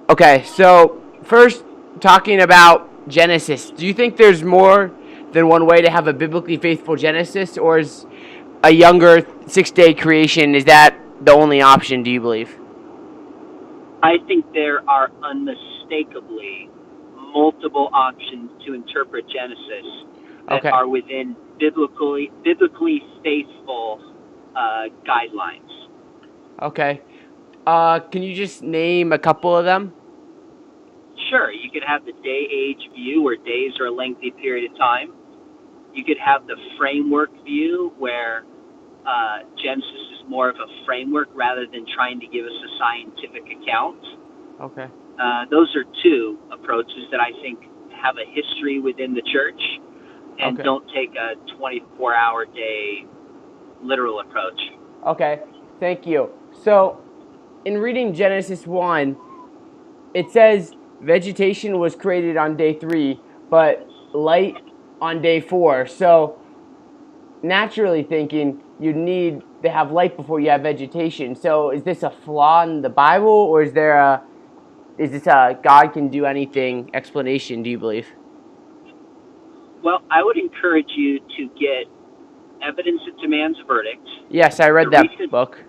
Okay, so first, talking about Genesis, do you think there's more than one way to have a biblically faithful Genesis, or is a younger 6 day creation, is that the only option, do you believe? I think there are unmistakably multiple options to interpret Genesis that Okay. are within biblically faithful guidelines. Okay. Can you just name a couple of them? Sure, you could have the day age view where days are a lengthy period of time. You could have the framework view where Genesis is more of a framework rather than trying to give us a scientific account. Okay. Those are two approaches that I think have a history within the church and Okay. don't take a 24-hour day literal approach. Okay. Thank you. So, in reading Genesis 1, it says vegetation was created on day 3, but light on day 4. So, naturally thinking, you need to have light before you have vegetation. So, is this a flaw in the Bible, or is this a God can do anything explanation, do you believe? Well, I would encourage you to get Evidence That Demands a Verdict. Yes, I The read that recent, book.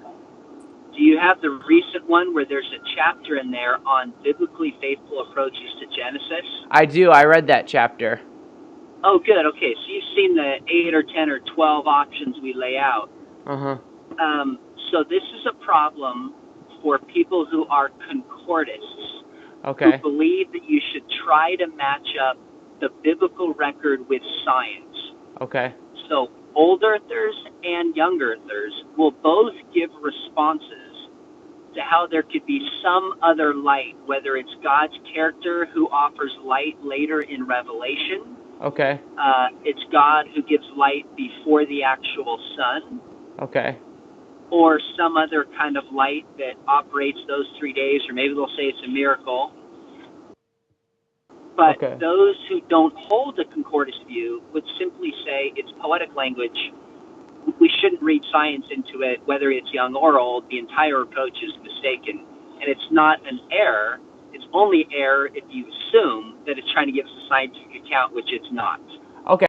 do you have the recent one where there's a chapter in there on biblically faithful approaches to Genesis? I do. I read that chapter. Oh, good. Okay, so you've seen the 8 or 10 or 12 options we lay out. Uh-huh. So this is a problem for people who are concordists, who Okay. believe that you should try to match up the biblical record with science. Okay. So old earthers and young earthers will both give responses to how there could be some other light, whether it's God's character who offers light later in Revelation, Okay. it's God who gives light before the actual sun, Okay. or some other kind of light that operates those 3 days, or maybe they'll say it's a miracle. But Okay. those who don't hold a concordist view would simply say it's poetic language. We shouldn't read science into it, whether it's young or old. The entire approach is mistaken. And it's not an error. It's only error if you assume that it's trying to give us a scientific account, which it's not.